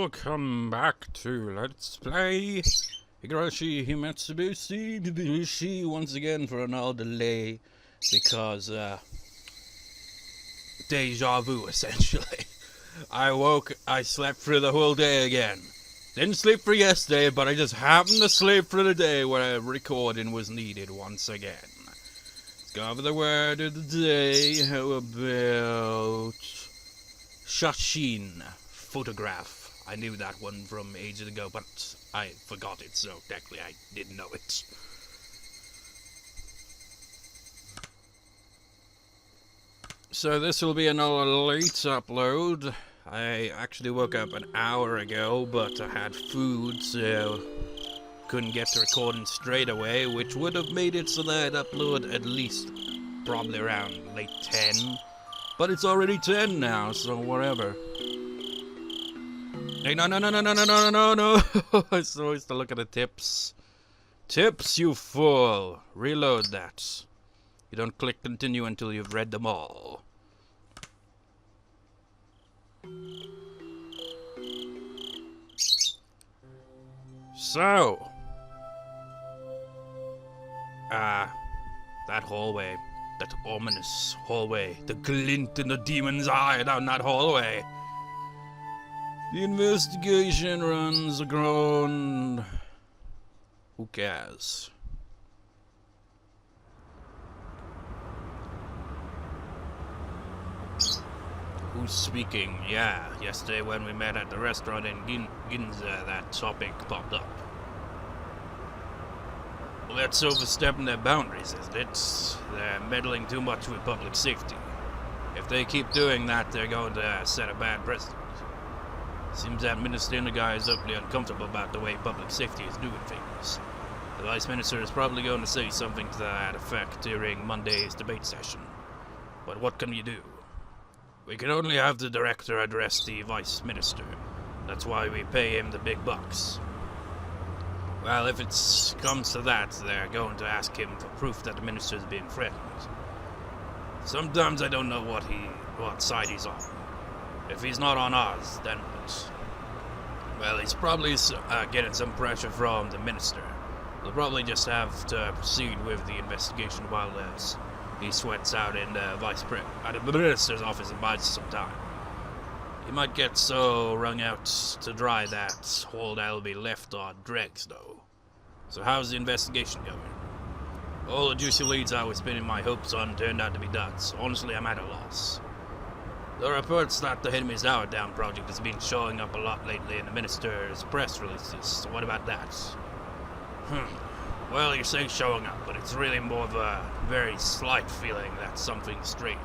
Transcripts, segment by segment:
welcome back to Let's Play Higurashi Himatsubushi once again for another delay because deja vu essentially. I slept through the whole day again. Didn't sleep for yesterday, but I just happened to sleep for the day where recording was needed once again. Let's go over the word of the day. How about Shashin, photograph. I knew that one from ages ago, but I forgot it, so technically I didn't know it. So this will be another late upload. I actually woke up an hour ago, but I had food, so couldn't get to recording straight away, which would have made it so that I'd upload at least probably around late 10. But it's already 10 now, so whatever. Hey, no. I'm supposed to look at the tips. Tips, you fool. Reload that. You don't click continue until you've read them all. So. That hallway. That ominous hallway. The glint in the demon's eye down that hallway. The investigation runs aground. Who cares? Who's speaking? Yeah, yesterday when we met at the restaurant in Ginza, that topic popped up. Well, that's overstepping their boundaries, isn't it? They're meddling too much with public safety. If they keep doing that, they're going to set a bad precedent. Seems that Minister and the guy is openly uncomfortable about the way public safety is doing things. The Vice Minister is probably going to say something to that effect during Monday's debate session. But what can you do? We can only have the Director address the Vice Minister. That's why we pay him the big bucks. Well, if it comes to that, they're going to ask him for proof that the Minister is being threatened. Sometimes I don't know what side he's on. If he's not on ours, then what? Well, he's probably getting some pressure from the Minister. They'll probably just have to proceed with the investigation while he sweats out in the the Minister's office and buys some time. He might get so wrung out to dry that all that'll be left on dregs, though. So how's the investigation going? All the juicy leads I was pinning my hopes on turned out to be duds. Honestly, I'm at a loss. The reports that the Hit Me Sour Down project has been showing up a lot lately in the Minister's press releases, so what about that? Well, you say showing up, but it's really more of a very slight feeling that something's strange.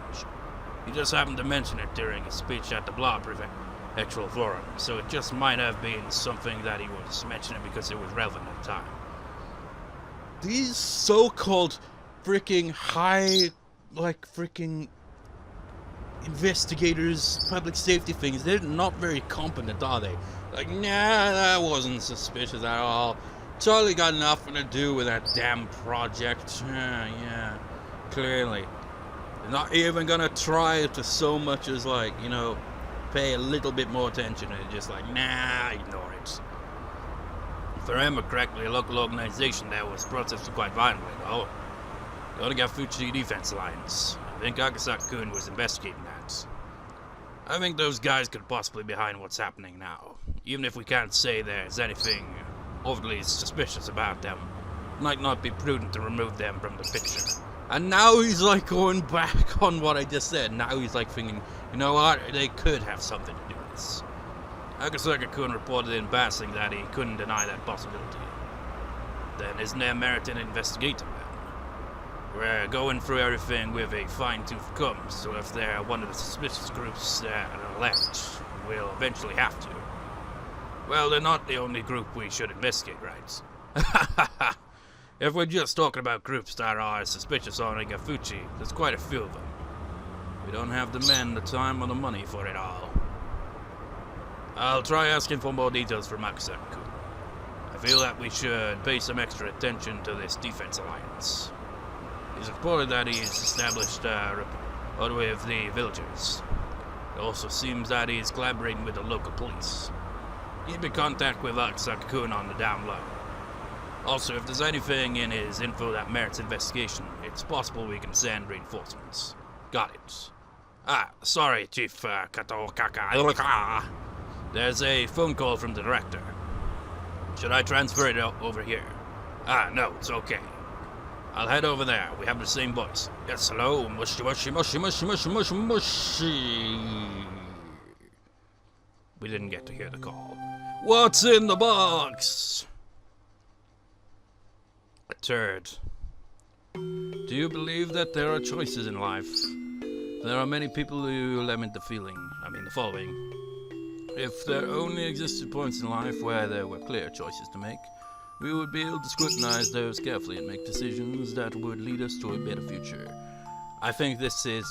He just happened to mention it during his speech at the Blah Actual Forum, so it just might have been something that he was mentioning because it was relevant at the time. These so-called freaking investigators, public safety things, they're not very competent, are they? Like, nah, that wasn't suspicious at all. Totally got nothing to do with that damn project. Yeah, clearly. They're not even gonna try to so much as, like, you know, pay a little bit more attention. They're just like, nah, ignore it. If I remember correctly, a local organization there was protesting quite violently, though. The Onigafuchi Defense Alliance. I think Akasaka-kun was investigating that. I think those guys could possibly be behind what's happening now. Even if we can't say there's anything overly suspicious about them, it might not be prudent to remove them from the picture. And now he's like going back on what I just said. Now he's like thinking, you know what, they could have something to do with this. Akasaka-kun reported in passing that he couldn't deny that possibility. Then isn't there merit in investigating them? We're going through everything with a fine-tooth comb, so if they're one of the suspicious groups that are left, we'll eventually have to. Well, they're not the only group we should investigate, right? If we're just talking about groups that are suspicious on Onigafuchi, there's quite a few of them. We don't have the men, the time, or the money for it all. I'll try asking for more details from Akasaka-kun. I feel that we should pay some extra attention to this defense alliance. He's reported that he's established a rapport with the villagers. It also seems that he's collaborating with the local police. keep in contact with Akasaka-kun on the down low. Also, if there's anything in his info that merits investigation, it's possible we can send reinforcements. Got it. Sorry, Chief Kato-kaka. There's a phone call from the director. Should I transfer it over here? No, it's okay. I'll head over there. We have the same voice. Yes, hello. Mushy, mushy, mushy, mushy, mushy, mushy, mushy. We didn't get to hear the call. What's in the box? A turd. Do you believe that there are choices in life? There are many people who lament the following. If there only existed points in life where there were clear choices to make, we would be able to scrutinize those carefully and make decisions that would lead us to a better future. I think this is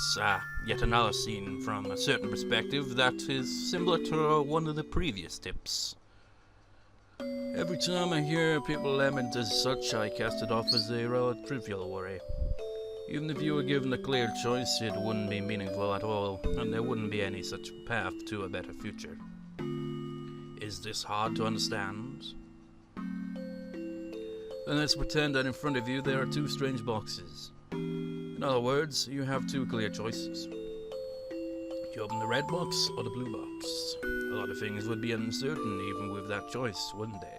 yet another scene from a certain perspective that is similar to one of the previous tips. Every time I hear people lament as such, I cast it off as a rather trivial worry. Even if you were given a clear choice, it wouldn't be meaningful at all, and there wouldn't be any such path to a better future. Is this hard to understand? Then let's pretend that in front of you there are two strange boxes. In other words, you have two clear choices. You open the red box or the blue box. A lot of things would be uncertain even with that choice, wouldn't they?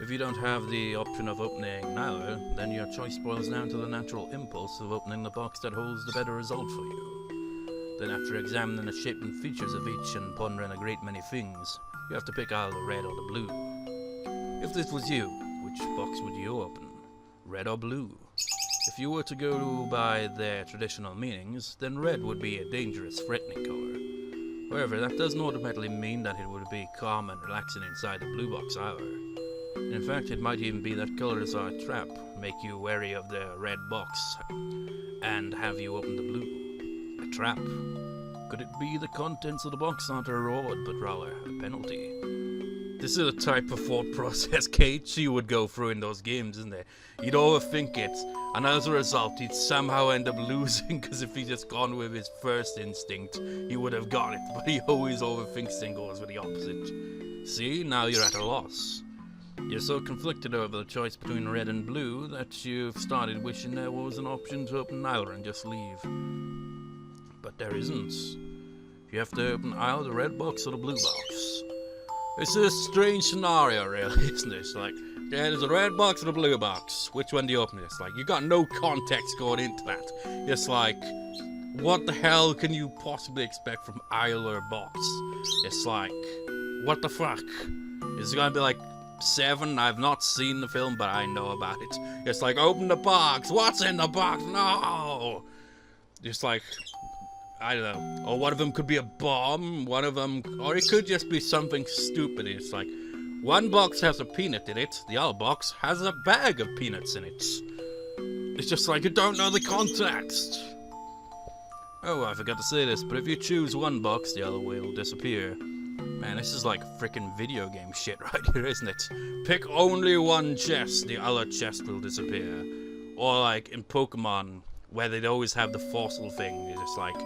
If you don't have the option of opening neither, then your choice boils down to the natural impulse of opening the box that holds the better result for you. Then after examining the shape and features of each and pondering a great many things, you have to pick either the red or the blue. If this was you, which box would you open? Red or blue? If you were to go by their traditional meanings, then red would be a dangerous, threatening color. However, that doesn't automatically mean that it would be calm and relaxing inside the blue box either. In fact, it might even be that colors are a trap, make you wary of the red box, and have you open the blue. A trap. Could it be the contents of the box aren't a reward, but rather a penalty? This is the type of thought process Keiichi would go through in those games, isn't it? He'd overthink it, and as a result, he'd somehow end up losing, because if he'd just gone with his first instinct, he would have got it, but he always overthinks and goes with the opposite. See, now you're at a loss. You're so conflicted over the choice between red and blue that you've started wishing there was an option to open neither and just leave. But there isn't. You have to open either the red box or the blue box. It's a strange scenario, really, isn't it? It's like, yeah, there's a red box and a blue box. Which one do you open? It's like, you got no context going into that. It's like, what the hell can you possibly expect from either box? It's like, what the fuck? Is it gonna be like 7? I've not seen the film, but I know about it. It's like, open the box. What's in the box? No! Just like, I don't know. Or one of them could be a bomb. One of them, or it could just be something stupid. It's like, one box has a peanut in it. The other box has a bag of peanuts in it. It's just like, you don't know the context. Oh, I forgot to say this, but if you choose one box, the other will disappear. Man, this is like frickin' video game shit right here, isn't it? Pick only one chest, the other chest will disappear. Or like in Pokemon, where they'd always have the fossil thing. It's just like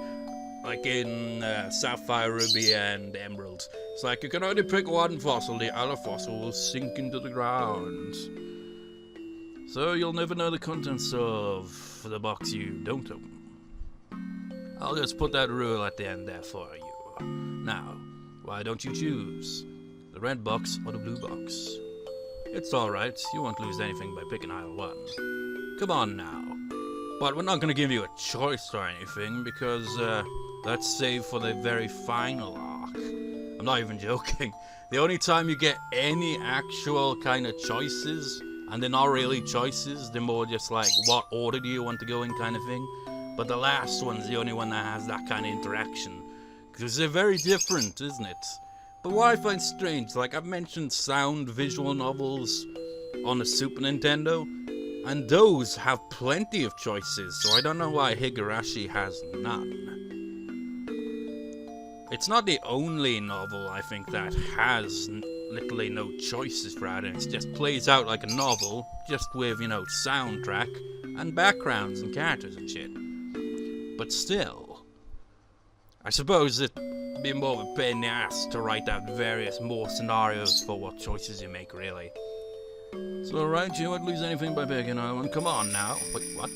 in Sapphire, Ruby, and Emerald. It's like you can only pick one fossil, the other fossil will sink into the ground. So you'll never know the contents of the box you don't open. I'll just put that rule at the end there for you. Now, why don't you choose the red box or the blue box? It's alright, you won't lose anything by picking either one. Come on now. But we're not going to give you a choice or anything, because that's saved for the very final arc. I'm not even joking. The only time you get any actual kind of choices, and they're not really choices, they're more just like, what order do you want to go in kind of thing. But the last one's the only one that has that kind of interaction. Because they're very different, isn't it? But what I find strange, like I've mentioned sound visual novels on the Super Nintendo, and those have plenty of choices, so I don't know why Higurashi has none. It's not the only novel, I think, that has literally no choices throughout it. It just plays out like a novel, just with, soundtrack and backgrounds and characters and shit. But still, I suppose that be more of a pain in the ass to write out more scenarios for what choices you make, really. So, alright, you won't lose anything by picking one. Come on now. Wait, what?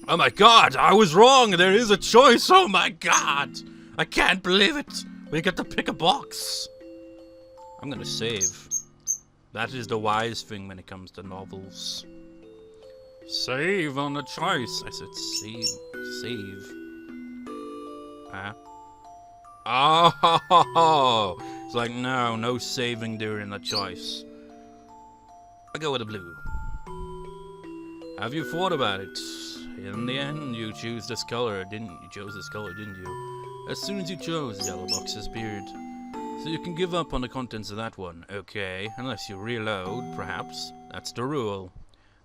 Oh my god, I was wrong! There is a choice! Oh my god! I can't believe it! We get to pick a box! I'm gonna save. That is the wise thing when it comes to novels. Save on the choice. I said save. Save. Huh? Oh! It's like, no saving during the choice. I go with the blue. Have you thought about it? In the end, you chose this color, didn't you? As soon as you chose, the yellow box disappeared. So you can give up on the contents of that one. Okay, unless you reload, perhaps. That's the rule.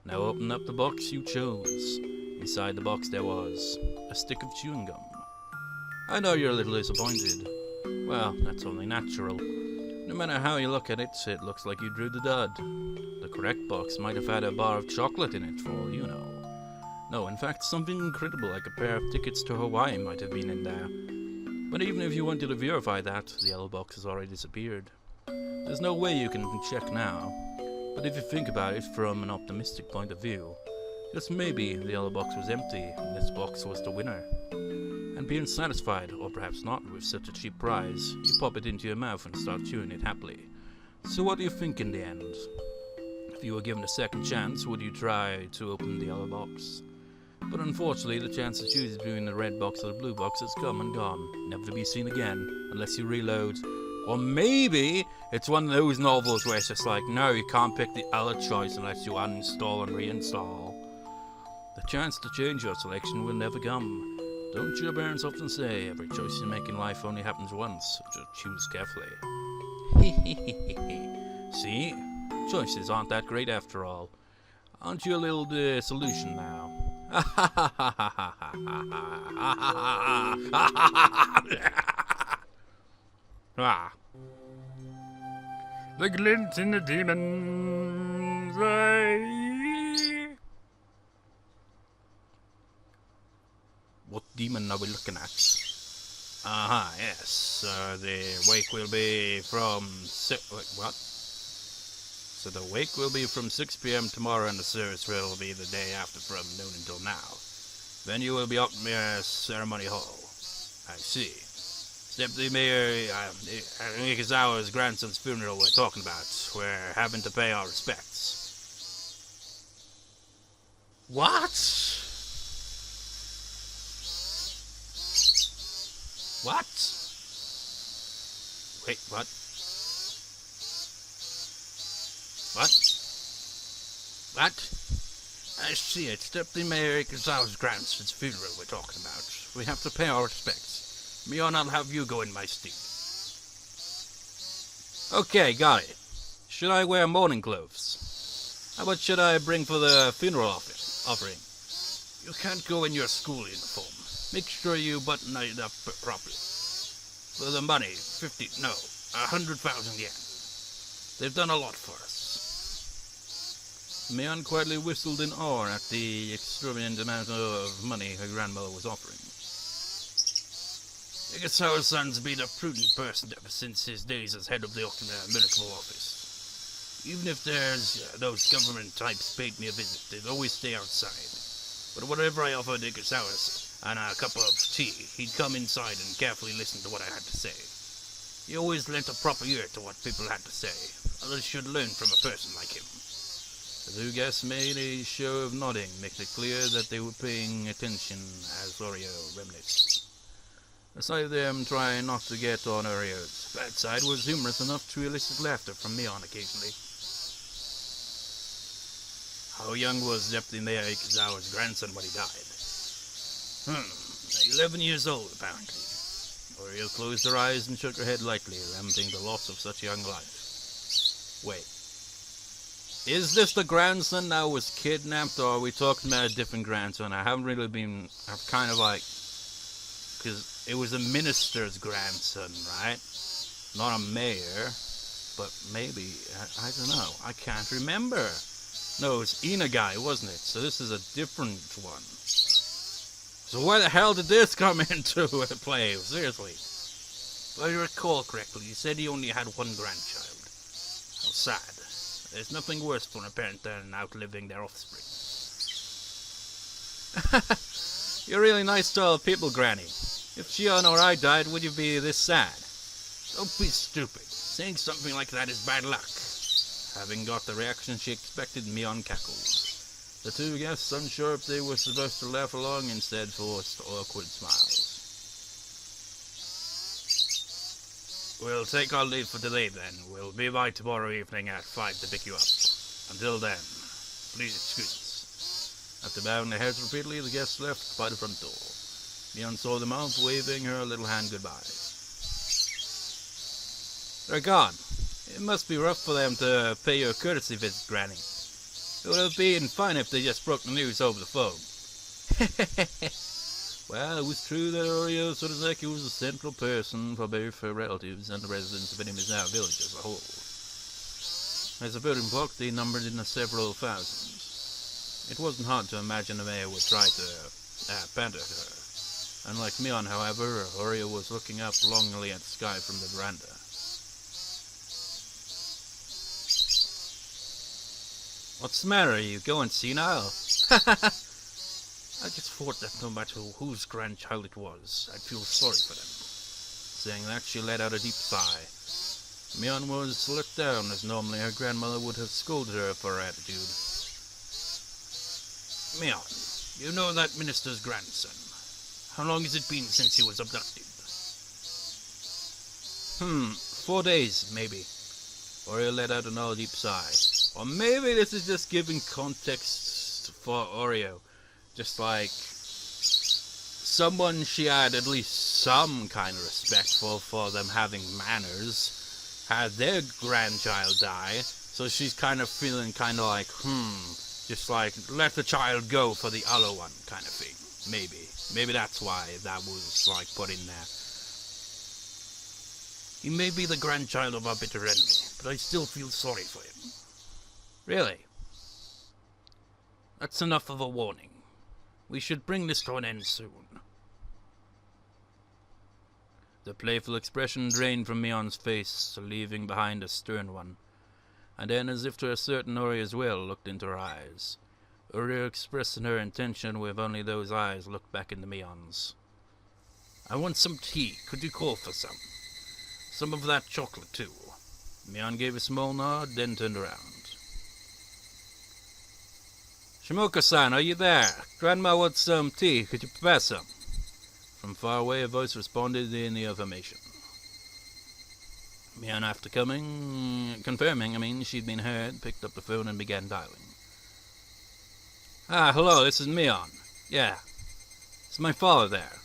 Now open up the box you chose. Inside the box there was a stick of chewing gum. I know you're a little disappointed. Well, that's only natural. No matter how you look at it, it looks like you drew the dud. The correct box might have had a bar of chocolate in it, for all you know. No, in fact, something incredible like a pair of tickets to Hawaii might have been in there. But even if you wanted to verify that, the yellow box has already disappeared. There's no way you can check now. But if you think about it from an optimistic point of view, just maybe the yellow box was empty and this box was the winner. And being satisfied, or perhaps not, with such a cheap prize, you pop it into your mouth and start chewing it happily. So what do you think in the end? If you were given a second chance, would you try to open the yellow box? But unfortunately, the chance to choose between the red box or the blue box has come and gone, never to be seen again, unless you reload. Or maybe it's one of those novels where it's just like, no, you can't pick the other choice unless you uninstall and reinstall. The chance to change your selection will never come. Don't your parents often say, every choice you make in life only happens once, so just choose carefully. See? Choices aren't that great after all. Aren't you a little disillusioned now? Ah. The glint in the demon's eye. What demon are we looking at? Yes. The wake will be from wait, what? So the wake will be from 6 p.m. tomorrow, and the service will be the day after from noon until now. Then you will be up near Ceremony Hall. I see. Deputy Mayor Onigafuchi's grandson's funeral we're talking about. We're having to pay our respects. What? What? Wait, what? What? What? I see, it's Deputy Mayor Onigafuchi's grandson's funeral we're talking about. We have to pay our respects. Mion, I'll have you go in my stead. Okay, got it. Should I wear mourning clothes? How much should I bring for the funeral offering? You can't go in your school uniform. Make sure you button it up properly. For the money, 100,000 yen. They've done a lot for us. Mion quietly whistled in awe at the exorbitant amount of money her grandmother was offering. Onigafuchi's son's been a prudent person ever since his days as head of the municipal office. Even if there's those government types paid me a visit, they'd always stay outside. But whatever I offered Onigafuchi and a cup of tea, he'd come inside and carefully listen to what I had to say. He always lent a proper ear to what people had to say. Others should learn from a person like him. The two guests made a show of nodding, making it clear that they were paying attention as Oryou reminisced. The sight of them trying not to get on Oryou's bad side was humorous enough to elicit laughter from Mion occasionally. How young was Deputy Mayor Onigafuchi's grandson when he died? 11 years old, apparently. Oryou closed her eyes and shook her head lightly, lamenting the loss of such young life. Wait. Is this the grandson that was kidnapped, or are we talking about a different grandson? I haven't really been... I've kind of like... Because it was a minister's grandson, right? Not a mayor. But maybe... I don't know. I can't remember. No, it's Onigai, wasn't it? So this is a different one. So where the hell did this come into play? Seriously. If I recall correctly, you said he only had one grandchild. How sad. There's nothing worse for a parent than outliving their offspring. You're really nice to all people, Granny. If Shion or I died, would you be this sad? Don't be stupid. Saying something like that is bad luck. Having got the reaction she expected, Mion cackled. The two guests, unsure if they were supposed to laugh along, instead forced awkward smiles. We'll take our leave for today then. We'll be by tomorrow evening at 5 to pick you up. Until then, please excuse us. After bowing their heads repeatedly, the guests left by the front door. Mion saw them out, waving her a little hand goodbye. They're gone. It must be rough for them to pay you a courtesy visit, Granny. It would have been fine if they just broke the news over the phone. Well, it was true that Oryou Sodozaki was a central person for both her relatives and the residents of Inamizawa village as a whole. As a voting block, they numbered in the several thousands. It wasn't hard to imagine the mayor would try to pander to her. Unlike Mion, however, Oryou was looking up longingly at the sky from the veranda. What's the matter? Are you going senile? I just thought that no matter whose grandchild it was, I'd feel sorry for them. Saying that, she let out a deep sigh. Mion was let down, as normally her grandmother would have scolded her for her attitude. Mion, you know that minister's grandson. How long has it been since he was abducted? 4 days, maybe. Oryou let out another deep sigh. Or maybe this is just giving context for Oryou. Just like someone she had at least some kind of respect for them having manners had their grandchild die, so she's kind of feeling kind of like, just like, let the child go for the other one kind of thing. Maybe that's why that was like put in there. He may be the grandchild of our bitter enemy, but I still feel sorry for him. Really? That's enough of a warning. We should bring this to an end soon. The playful expression drained from Mion's face, leaving behind a stern one, and then, as if to ascertain Oryou's will, looked into her eyes. Oryou expressed her intention with only those eyes looked back into Mion's. I want some tea. Could you call for some? Some of that chocolate, too. Mion gave a small nod, then turned around. Shimoka-san, are you there? Grandma wants some tea. Could you prepare some? From far away, a voice responded in the affirmation. Mion, after confirming she'd been heard, picked up the phone and began dialing. Ah, hello, this is Mion. Yeah. Is my father there?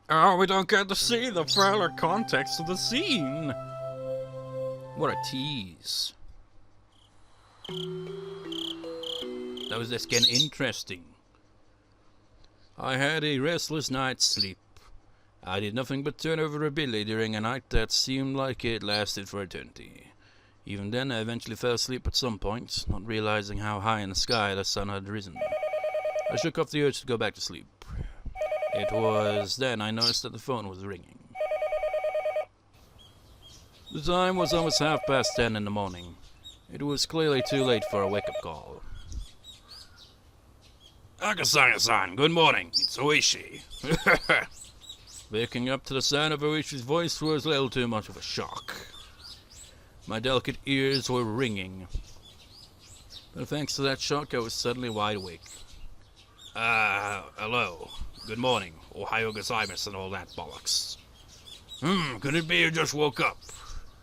Oh, we don't get to see the fuller context of the scene. What a tease. That was just getting interesting. I had a restless night's sleep. I did nothing but turn over a billy during a night that seemed like it lasted for eternity. Even then, I eventually fell asleep at some point, not realizing how high in the sky the sun had risen. I shook off the urge to go back to sleep. It was then I noticed that the phone was ringing. The time was almost 10:30 in the morning. It was clearly too late for a wake-up call. Akasaka-san, good morning. It's Ooishi. Waking up to the sound of Ooishi's voice was a little too much of a shock. My delicate ears were ringing. But thanks to that shock, I was suddenly wide awake. Hello. Good morning. Ohio gozaimasu and all that bollocks. Could it be you just woke up?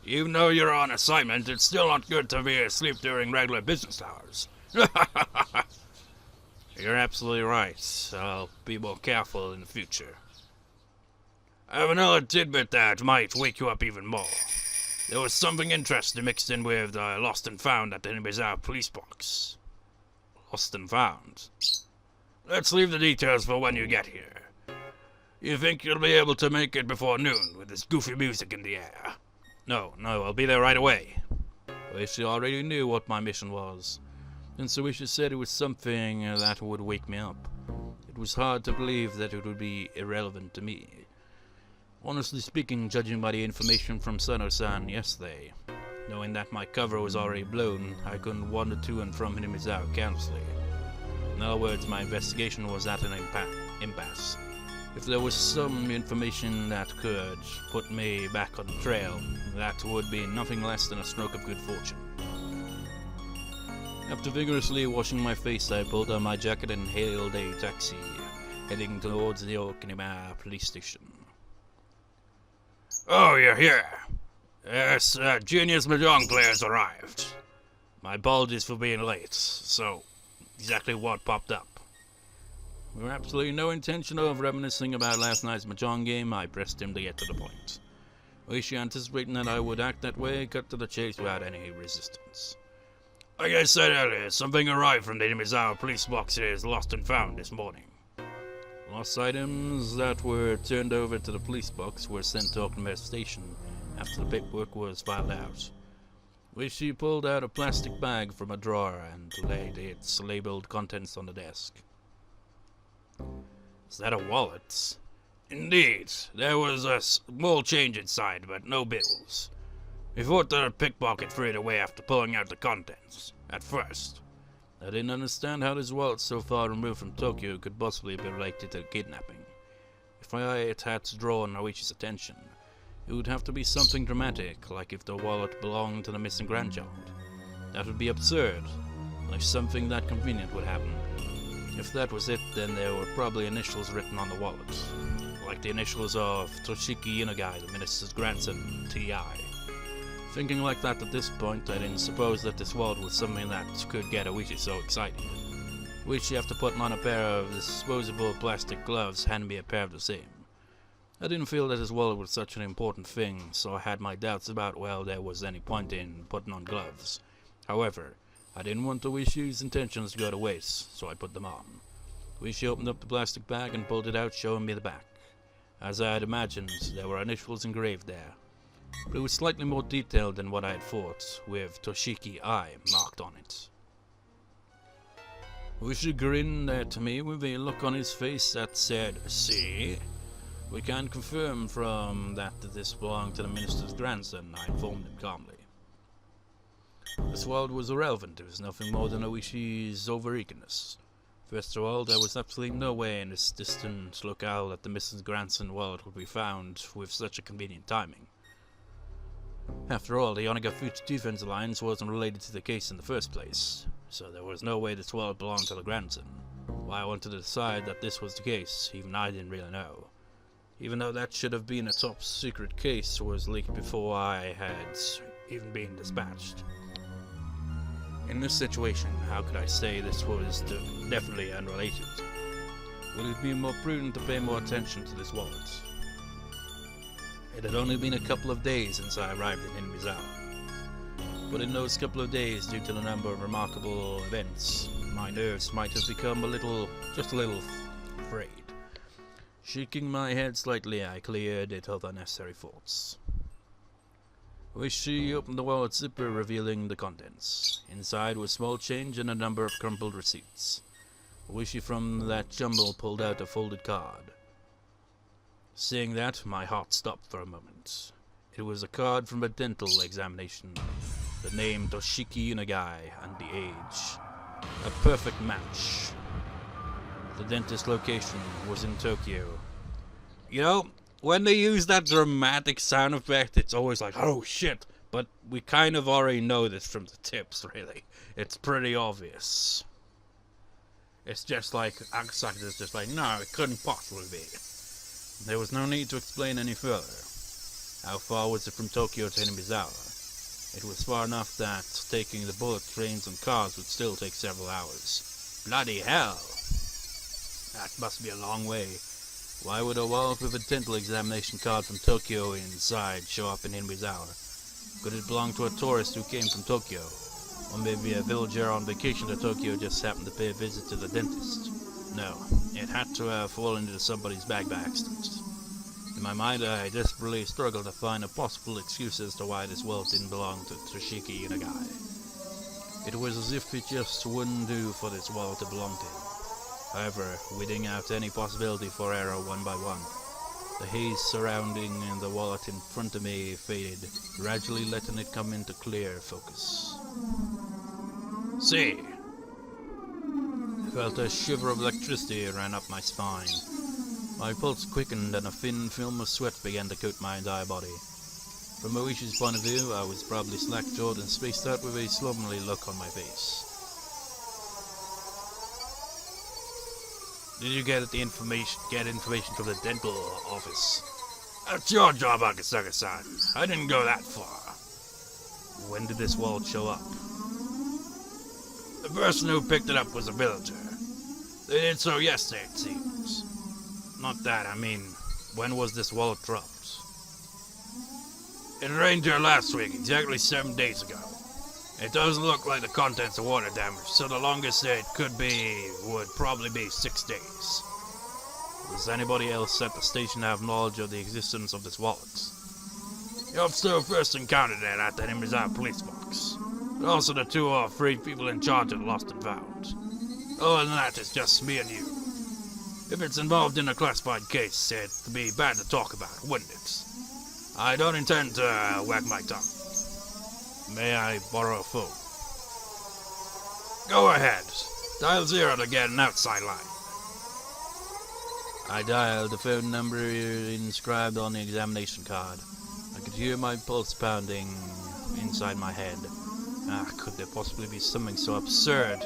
Even though you're on assignment, it's still not good to be asleep during regular business hours. You're absolutely right. I'll be more careful in the future. I have another tidbit that might wake you up even more. There was something interesting mixed in with lost and found at the Inamizawa police box. Lost and found? Let's leave the details for when you get here. You think you'll be able to make it before noon with this goofy music in the air? No, I'll be there right away. Ooishi already knew what my mission was. Since Ooishi said it was something that would wake me up, It was hard to believe that it would be irrelevant to me. Honestly speaking, judging by the information from Sano-san yesterday, knowing that my cover was already blown, I couldn't wander to and from Himatsubushi carelessly. In other words, my investigation was at an impasse. If there was some information that could put me back on the trail, that would be nothing less than a stroke of good fortune. After vigorously washing my face, I pulled on my jacket and hailed a taxi, heading towards the Okinawa police station. Oh, you're here! Yes, Genius Mahjong players arrived. My apologies for being late, so exactly what popped up? With absolutely no intention of reminiscing about last night's Mahjong game, I pressed him to get to the point. Ooishi, anticipating that I would act that way, cut to the chase without any resistance. Like I said earlier, something arrived from the Mizawa police boxes lost and found this morning. Lost items that were turned over to the police box were sent to Okinawa Station after the paperwork was filed out. Ooishi pulled out a plastic bag from a drawer and laid its labeled contents on the desk. Is that a wallet? Indeed, there was a small change inside, but no bills. We thought that a pickpocket threw it away after pulling out the contents, at first. I didn't understand how this wallet so far removed from Tokyo could possibly be related to the kidnapping. If I had to draw Ooishi's attention, it would have to be something dramatic, like if the wallet belonged to the missing grandchild. That would be absurd, like something that convenient would happen. If that was it, then there were probably initials written on the wallet, like the initials of Toshiki Inagai, the minister's grandson, T.I. Thinking like that at this point, I didn't suppose that this wallet was something that could get Ooishi so excited. Ooishi, after putting on a pair of disposable plastic gloves, handed me a pair of the same. I didn't feel that his wallet was such an important thing, so I had my doubts about whether there was any point in putting on gloves. However, I didn't want Ooishi's intentions to go to waste, so I put them on. Ooishi opened up the plastic bag and pulled it out, showing me the back. As I had imagined, there were initials engraved there, but it was slightly more detailed than what I had thought, with Toshiki I marked on it. Ooishi grinned at me with a look on his face that said, "See? We can confirm from that this belonged to the minister's grandson," I informed him calmly. This wallet was irrelevant. It was nothing more than Ooishi's over-eagerness. First of all, there was absolutely no way in this distant locale that the missing grandson wallet would be found with such a convenient timing. After all, the Onigafuchi Defense Alliance wasn't related to the case in the first place, so there was no way this wallet belonged to the grandson. Why I wanted to decide that this was the case, even I didn't really know. Even though that should have been a top-secret case was leaked before I had even been dispatched. In this situation, how could I say this was definitely unrelated? Would it be more prudent to pay more attention to this wallet? It had only been a couple of days since I arrived in Mizawa, but in those couple of days, due to the number of remarkable events, my nerves might have become just a little frayed. Shaking my head slightly, I cleared it of unnecessary thoughts. Ooishi opened the wallet zipper, revealing the contents. Inside was small change and a number of crumpled receipts. Ooishi from that jumble pulled out a folded card. Seeing that, my heart stopped for a moment. It was a card from a dental examination. The name Toshiki Inagai and the age. A perfect match. The dentist location was in Tokyo. You know, when they use that dramatic sound effect, it's always like, oh shit. But we kind of already know this from the tips, really. It's pretty obvious. It's just like, Akasaka is just like, no, it couldn't possibly be. There was no need to explain any further. How far was it from Tokyo to Mizawa? It was far enough that taking the bullet trains and cars would still take several hours. Bloody hell! That must be a long way. Why would a wallet with a dental examination card from Tokyo inside show up in Mizawa? Could it belong to a tourist who came from Tokyo? Or maybe a villager on vacation to Tokyo just happened to pay a visit to the dentist? No, it had to have fallen into somebody's bag by accident. In my mind, I desperately struggled to find a possible excuse as to why this wallet didn't belong to Toshiki Inagai. It was as if it just wouldn't do for this wallet to belong to him. However, weeding out any possibility for error one by one, the haze surrounding the wallet in front of me faded, gradually letting it come into clear focus. See! I felt a shiver of electricity ran up my spine. My pulse quickened and a thin film of sweat began to coat my entire body. From Ooishi's point of view, I was probably slack-jawed and spaced out with a slovenly look on my face. Did you get information from the dental office? That's your job, Akasaka-san. I didn't go that far. When did this wallet show up? The person who picked it up was a villager. They did so yesterday, it seems. Not that, I mean, when was this wallet dropped? It rained here last week, exactly 7 days ago. It doesn't look like the contents of water damage, so the longest it could be would probably be 6 days. Does anybody else at the station have knowledge of the existence of this wallet? The officer who first encountered it at the Himatsubushi police box, but also the 2 or 3 people in charge of the lost and found. Other than that, it's just me and you. If it's involved in a classified case, it'd be bad to talk about, wouldn't it? I don't intend to wag my tongue. May I borrow a phone? Go ahead. Dial 0 to get an outside line. I dialed the phone number inscribed on the examination card. I could hear my pulse pounding inside my head. Could there possibly be something so absurd?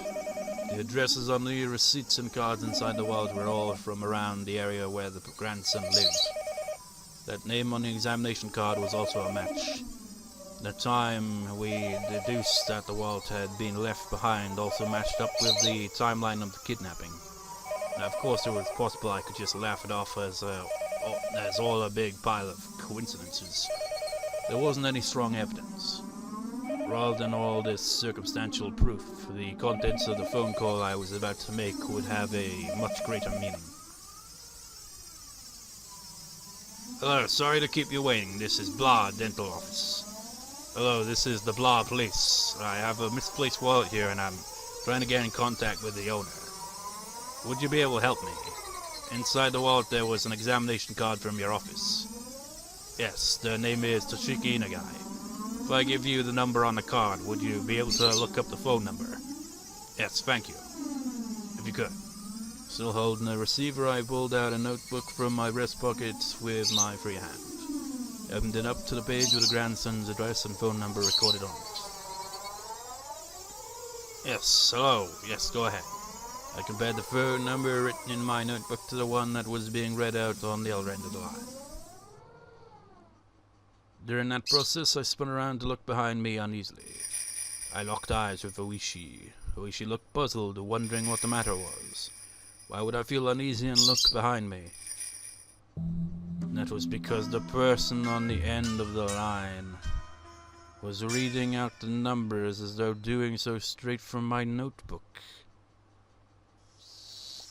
The addresses on the receipts and cards inside the wallet were all from around the area where the grandson lived. That name on the examination card was also a match. The time we deduced that the wallet had been left behind also matched up with the timeline of the kidnapping. Now, of course, it was possible I could just laugh it off as all a big pile of coincidences. There wasn't any strong evidence. Rather than all this circumstantial proof, the contents of the phone call I was about to make would have a much greater meaning. Hello, sorry to keep you waiting. This is Blah Dental Office. Hello, this is the Blah Police. I have a misplaced wallet here and I'm trying to get in contact with the owner. Would you be able to help me? Inside the wallet there was an examination card from your office. Yes, the name is Toshiki Nagai. If I give you the number on the card, would you be able to look up the phone number? Yes, thank you. If you could. Still holding the receiver, I pulled out a notebook from my breast pocket with my free hand. Opened it up to the page with the grandson's address and phone number recorded on it. Yes, hello. Yes, go ahead. I compared the phone number written in my notebook to the one that was being read out on the other end of the line. During that process, I spun around to look behind me uneasily. I locked eyes with Ooishi. Ooishi looked puzzled, wondering what the matter was. Why would I feel uneasy and look behind me? That was because the person on the end of the line was reading out the numbers as though doing so straight from my notebook.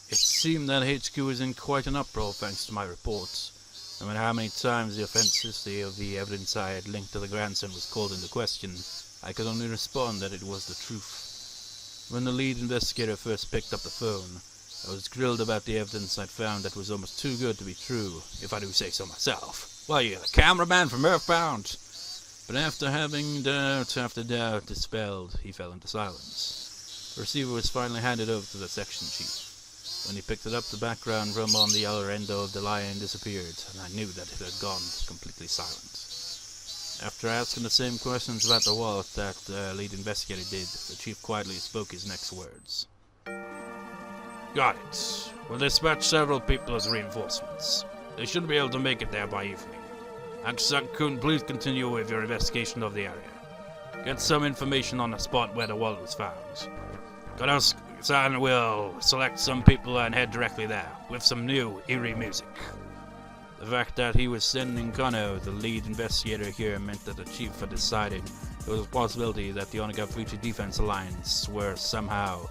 It seemed that HQ was in quite an uproar thanks to my reports. No matter how many times the authenticity of the evidence I had linked to the grandson was called into question, I could only respond that it was the truth. When the lead investigator first picked up the phone, I was grilled about the evidence I'd found that was almost too good to be true, if I do say so myself. Why, you're the cameraman from Earthbound! But after having doubt after doubt dispelled, he fell into silence. The receiver was finally handed over to the section chief. When he picked it up, the background drum on the other end of the line disappeared, and I knew that it had gone completely silent. After asking the same questions about the wallet that the lead investigator did, the chief quietly spoke his next words. Got it. We'll dispatch several people as reinforcements. They should be able to make it there by evening. Akasaka-kun, please continue with your investigation of the area. Get some information on the spot where the wallet was found. Konosuke-san will select some people and head directly there, with some new, eerie music. The fact that he was sending Kono, the lead investigator here, meant that the chief had decided there was a possibility that the Onigafuchi Defense Alliance were somehow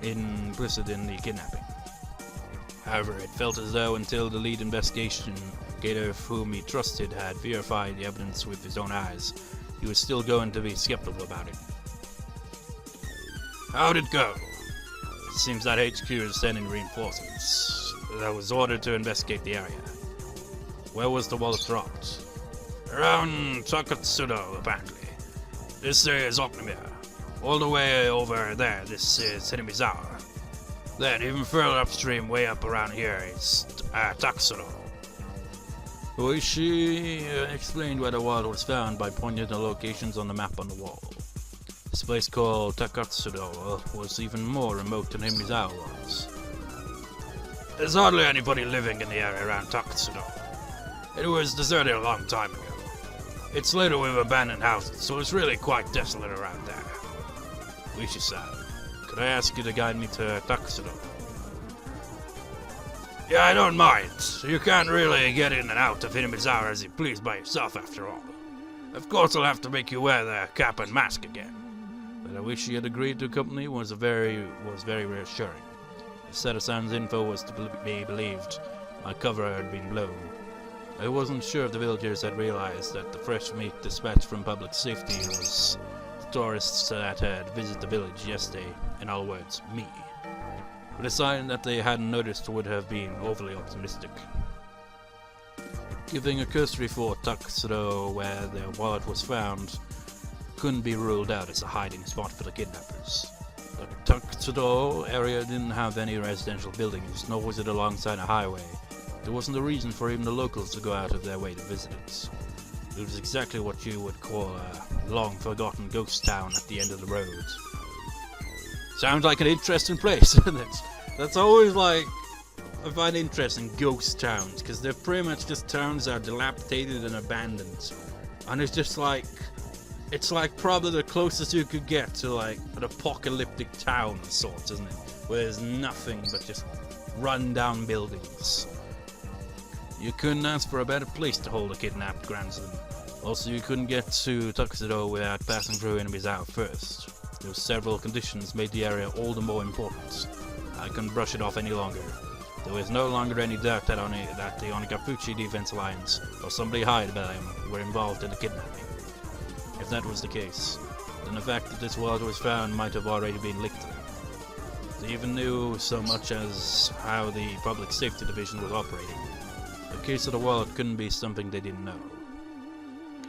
implicit in the kidnapping. However, it felt as though until the lead investigator whom he trusted had verified the evidence with his own eyes, he was still going to be skeptical about it. How'd it go? seems that HQ is sending reinforcements. I was ordered to investigate the area. Where was the wallet dropped? Around Takatsudo, apparently. This is Oknomiya. All the way over there, this is Hinamizawa. Then, even further upstream, way up around here, is Takatsudo. Ooishi explained where the wallet was found by pointing to the locations on the map on the wall. This place called Takatsudo was even more remote than Hinamizawa was. There's hardly anybody living in the area around Takatsudo. It was deserted a long time ago. It's littered with abandoned houses, so it's really quite desolate around there. Ooishi-san, could I ask you to guide me to Takatsudo? Yeah, I don't mind. You can't really get in and out of Hinamizawa as you please by yourself after all. Of course I'll have to make you wear the cap and mask again. But I wish he had agreed to accompany was very reassuring. If Sada-san's info was to be believed, my cover had been blown. I wasn't sure if the villagers had realized that the fresh meat dispatched from public safety was the tourists that had visited the village yesterday, in other words, me. But a sign that they hadn't noticed would have been overly optimistic. Giving a cursory for Takatsudo where their wallet was found couldn't be ruled out as a hiding spot for the kidnappers. The Takatsudo area didn't have any residential buildings, nor was it alongside a highway. There wasn't a reason for even the locals to go out of their way to visit it. It was exactly what you would call a long-forgotten ghost town at the end of the road. Sounds like an interesting place, doesn't it? That's always like, I find interesting ghost towns, because they're pretty much just towns that are dilapidated and abandoned. And it's just like, it's like probably the closest you could get to like an apocalyptic town of sorts, isn't it? Where there's nothing but just run-down buildings. You couldn't ask for a better place to hold a kidnapped grandson. Also, you couldn't get to Takatsudo without passing through Hinamizawa first. Those several conditions made the area all the more important. I couldn't brush it off any longer. There was no longer any doubt that the Onigafuchi Defense Alliance, or somebody hired by them, were involved in the kidnapping. If that was the case, then the fact that this wallet was found might have already been linked to them. They even knew so much as how the Public Safety Division was operating. The case of the wallet couldn't be something they didn't know.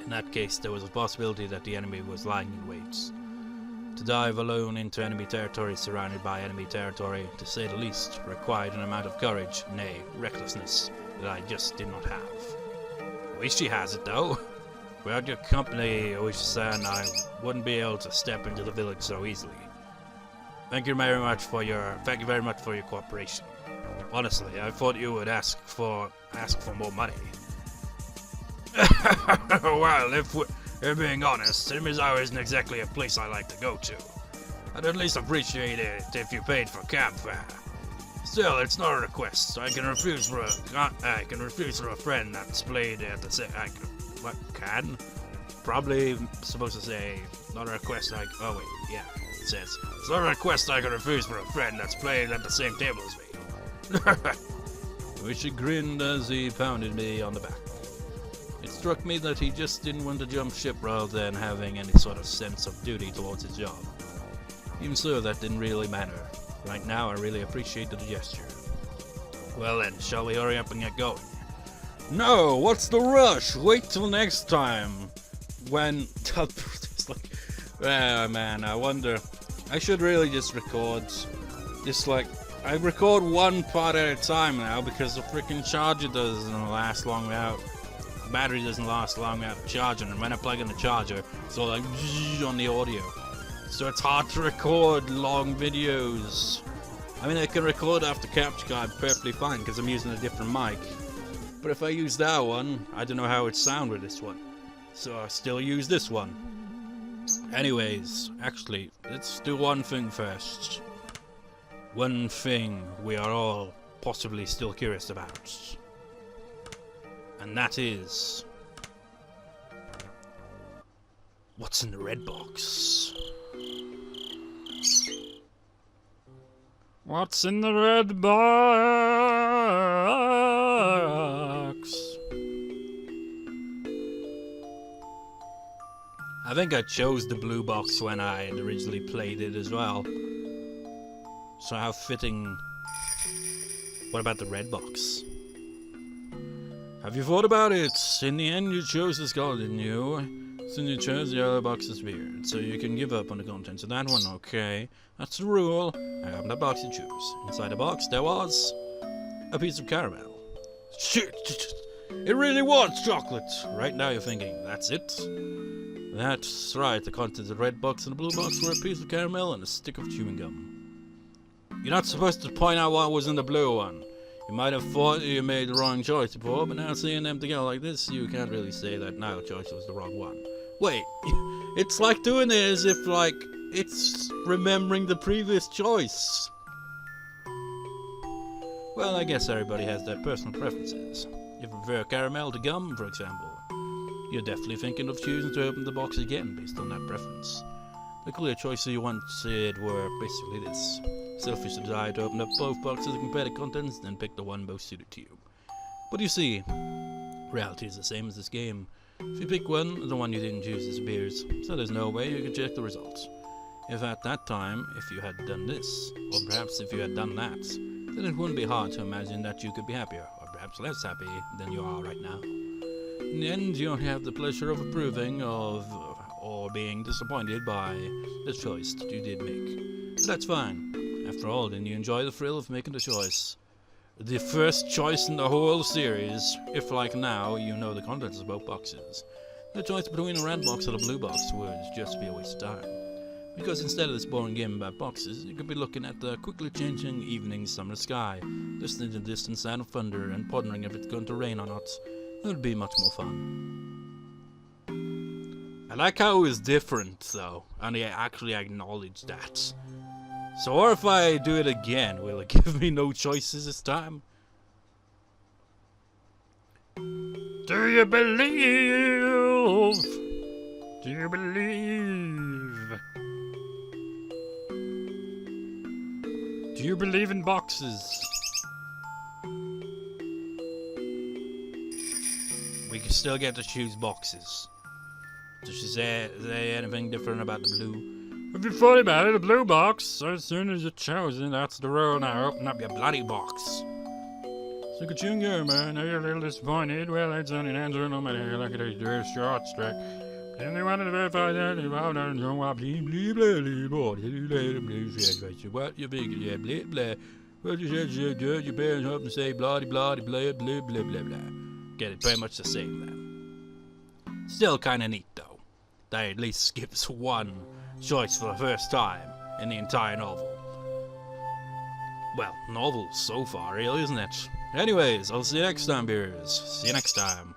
In that case, there was a possibility that the enemy was lying in wait. To dive alone into enemy territory surrounded by enemy territory, to say the least, required an amount of courage, nay, recklessness, that I just did not have. Ooishi has it though. Without your company, Ooishi-san, I wouldn't be able to step into the village so easily. Thank you very much for your cooperation. Honestly, I thought you would ask for more money. Well, if being honest, Hinamizawa isn't exactly a place I like to go to. I'd at least appreciate it if you paid for cab fare. Still, it's not a request. I can refuse for a friend that's played at the same. What can? Probably supposed to say not a request. Oh wait, yeah. It says it's not a request I can refuse for a friend that's played at the same table as me. Ooishi grinned as he pounded me on the back. It struck me that he just didn't want to jump ship rather than having any sort of sense of duty towards his job. Even so, that didn't really matter. Right now, I really appreciated the gesture. Well then, shall we hurry up and get going? No, what's the rush? Wait till next time. When... it's like... Oh man, I wonder... I should really just record... Just like... I record one part at a time now because the freaking charger doesn't last long without... The battery doesn't last long without charging, and when I plug in the charger, it's all like on the audio. So it's hard to record long videos. I mean, I can record off the capture card perfectly fine because I'm using a different mic. But if I use that one, I don't know how it sound with this one. So I still use this one. Anyways, actually, let's do one thing first. One thing we are all possibly still curious about. And that is... what's in the red box? What's in the red box? I think I chose the blue box when I had originally played it as well. So how fitting. What about the red box? Have you thought about it? In the end, you chose the skull, didn't you? So you chose the yellow box's beard, so you can give up on the contents of that one, okay? That's the rule. I opened the box you choose. Inside the box, there was a piece of caramel. Shit! It really was chocolate! Right now you're thinking, that's it? That's right, the contents of the red box and the blue box were a piece of caramel and a stick of chewing gum. You're not supposed to point out what was in the blue one. You might have thought you made the wrong choice before, but now seeing them together like this, you can't really say that now choice was the wrong one. Wait, it's like doing it as if, like, it's remembering the previous choice. Well, I guess everybody has their personal preferences. If you prefer caramel to gum, for example, you're definitely thinking of choosing to open the box again based on that preference. The clear choices you wanted were basically this. Selfish desire to open up both boxes and compare the contents, then pick the one most suited to you. But you see, reality is the same as this game. If you pick one, the one you didn't choose disappears, so there's no way you can check the results. If at that time, if you had done this, or perhaps if you had done that, then it wouldn't be hard to imagine that you could be happier, or perhaps less happy than you are right now. In the end, you don't have the pleasure of approving of, or being disappointed by, the choice that you did make. But that's fine. After all, didn't you enjoy the thrill of making the choice? The first choice in the whole series, if like now, you know the contents of both boxes. The choice between a red box and a blue box would just be a waste of time. Because instead of this boring game about boxes, you could be looking at the quickly changing evening summer sky, listening to the distant sound of thunder and pondering if it's going to rain or not. It would be much more fun. I like how it was different, though, and he actually acknowledged that. So what if I do it again? Will it give me no choices this time? Do you believe? Do you believe? Do you believe in boxes? We can still get to choose boxes. Does she say anything different about the blue? If you thought about it, the blue box, as soon as you're chosen, that's the rule. Now open up your bloody box. So could you go, man? Are you a little disappointed? Well, that's only an answer no matter how lucky they do short strike. And they wanted to verify that they found out and what you figure, yeah, blah blah. What you said you good, your parents up and say blah blah blah blah blah blah blah blah. Get it pretty much the same then. Still kinda neat though. They at least skips one choice for the first time in the entire novel. Well, novel so far, really, isn't it? Anyways, I'll see you next time, beers. See you next time.